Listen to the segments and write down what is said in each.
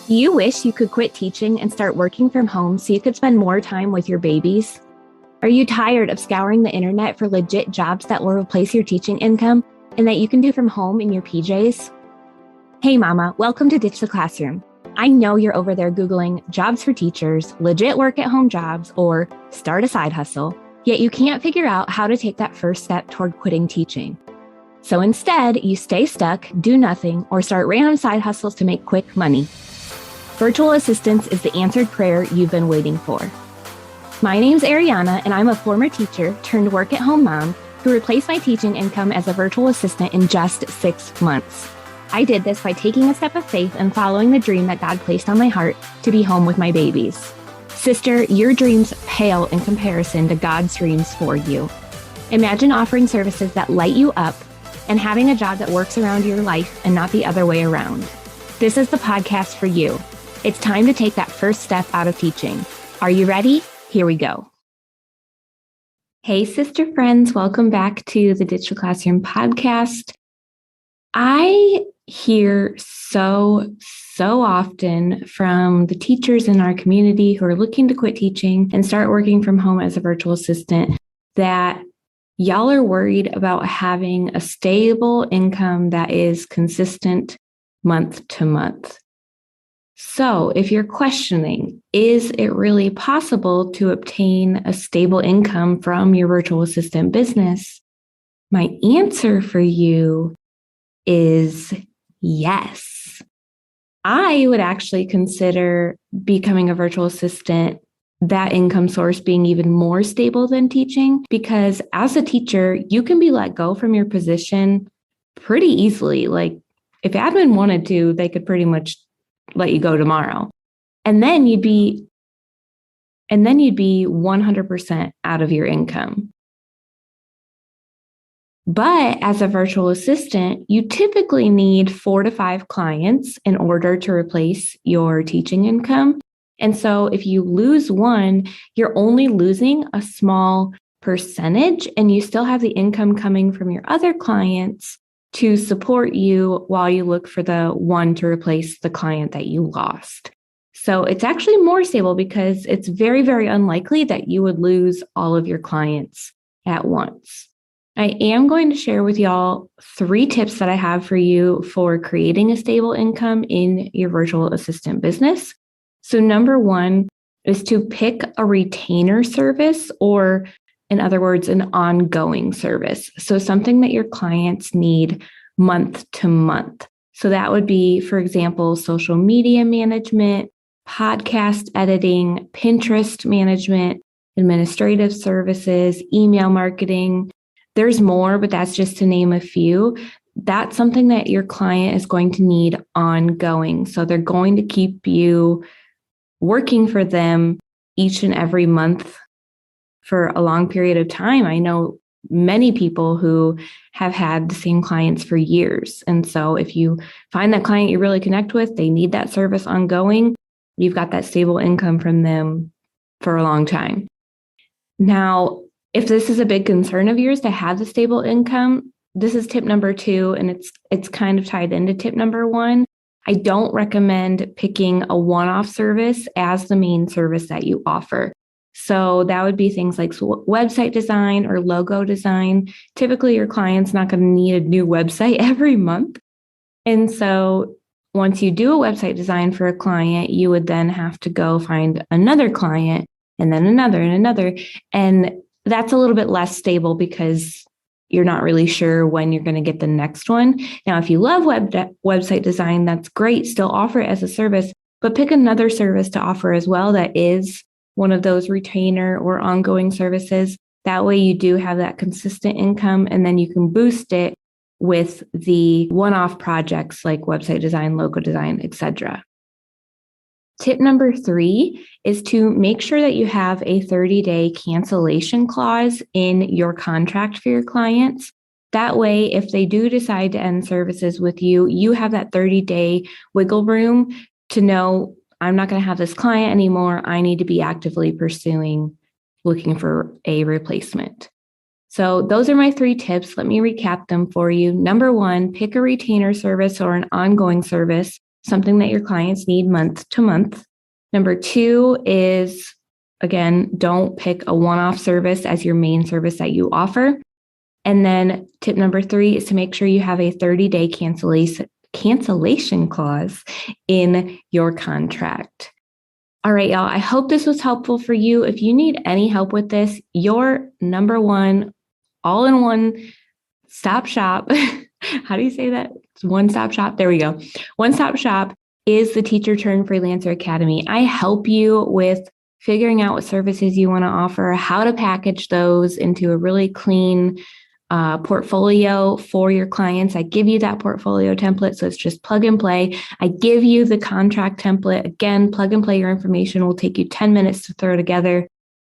Do you wish you could quit teaching and start working from home so you could spend more time with your babies? Are you tired of scouring the internet for legit jobs that will replace your teaching income and that you can do from home in your PJs? Hey mama, welcome to Ditch the Classroom. I know you're over there Googling jobs for teachers, legit work at home jobs, or start a side hustle, yet you can't figure out how to take that first step toward quitting teaching. So instead, you stay stuck, do nothing, or start random side hustles to make quick money. Virtual assistance is the answered prayer you've been waiting for. My name's Ariana, and I'm a former teacher turned work-at-home mom who replaced my teaching income as a virtual assistant in just 6 months. I did this by taking a step of faith and following the dream that God placed on my heart to be home with my babies. Sister, your dreams pale in comparison to God's dreams for you. Imagine offering services that light you up and having a job that works around your life and not the other way around. This is the podcast for you. It's time to take that first step out of teaching. Are you ready? Here we go. Hey, sister friends, welcome back to the Ditch the Classroom podcast. I hear so often from the teachers in our community who are looking to quit teaching and start working from home as a virtual assistant that y'all are worried about having a stable income that is consistent month to month. So if you're questioning, is it really possible to obtain a stable income from your virtual assistant business? My answer for you is yes. I would actually consider becoming a virtual assistant, that income source being even more stable than teaching, because as a teacher, you can be let go from your position pretty easily. Like if admin wanted to, they could pretty much let you go tomorrow. And then you'd be 100% out of your income. But as a virtual assistant, you typically need 4 to 5 clients in order to replace your teaching income. And so if you lose one, you're only losing a small percentage and you still have the income coming from your other clients to support you while you look for the one to replace the client that you lost. So it's actually more stable because it's very, very unlikely that you would lose all of your clients at once. I am going to share with y'all 3 tips that I have for you for creating a stable income in your virtual assistant business. So number 1 is to pick a retainer service, or in other words, an ongoing service. So something that your clients need month to month. So that would be, for example, social media management, podcast editing, Pinterest management, administrative services, email marketing. There's more, but that's just to name a few. That's something that your client is going to need ongoing. So they're going to keep you working for them each and every month for a long period of time. I know many people who have had the same clients for years. And so if you find that client you really connect with, they need that service ongoing, you've got that stable income from them for a long time. Now, if this is a big concern of yours to have the stable income, this is tip number 2, and it's kind of tied into tip number 1. I don't recommend picking a one-off service as the main service that you offer. So that would be things like website design or logo design. Typically, your client's not going to need a new website every month. And so once you do a website design for a client, you would then have to go find another client and then another and another. And that's a little bit less stable because you're not really sure when you're going to get the next one. Now, if you love website design, that's great. Still offer it as a service, but pick another service to offer as well that is one of those retainer or ongoing services. That way you do have that consistent income, and then you can boost it with the one-off projects like website design, logo design, etc. Tip number 3 is to make sure that you have a 30-day cancellation clause in your contract for your clients. That way, if they do decide to end services with you, you have that 30-day wiggle room to know, I'm not going to have this client anymore. I need to be actively looking for a replacement. So those are my 3 tips. Let me recap them for you. Number 1, pick a retainer service or an ongoing service something that your clients need month to month. Number 2 is, again, don't pick a one-off service as your main service that you offer. And then tip number 3 is to make sure you have a 30-day cancellation clause in your contract. All right, y'all, I hope this was helpful for you. If you need any help with this, your number one all-in-one stop shop, how do you say that? It's one-stop shop. There we go. One-stop shop is the Teacher Turned Freelancer Academy. I help you with figuring out what services you want to offer, how to package those into a really clean portfolio for your clients. I give you that portfolio template, so it's just plug and play. I give you the contract template. Again, plug and play your information. Will take you 10 minutes to throw together.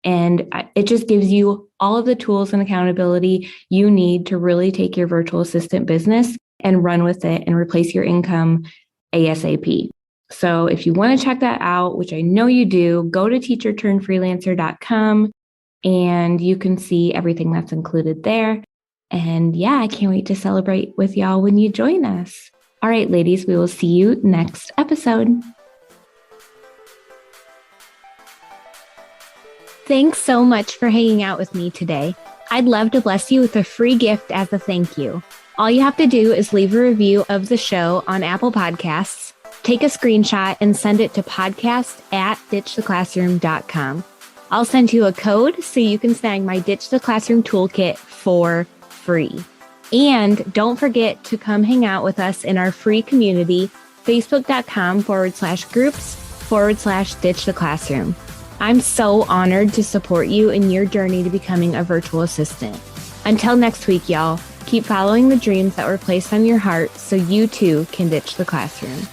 And it just gives you all of the tools and accountability you need to really take your virtual assistant business and run with it and replace your income ASAP. So if you want to check that out, which I know you do, go to teacherturnedfreelancer.com and you can see everything that's included there. And yeah, I can't wait to celebrate with y'all when you join us. All right, ladies, we will see you next episode. Thanks so much for hanging out with me today. I'd love to bless you with a free gift as a thank you. All you have to do is leave a review of the show on Apple Podcasts, take a screenshot and send it to podcast@ditchtheclassroom.com. I'll send you a code so you can snag my Ditch the Classroom toolkit for free. And don't forget to come hang out with us in our free community, facebook.com/groups/Ditch the Classroom. I'm so honored to support you in your journey to becoming a virtual assistant. Until next week, y'all, keep following the dreams that were placed on your heart so you too can ditch the classroom.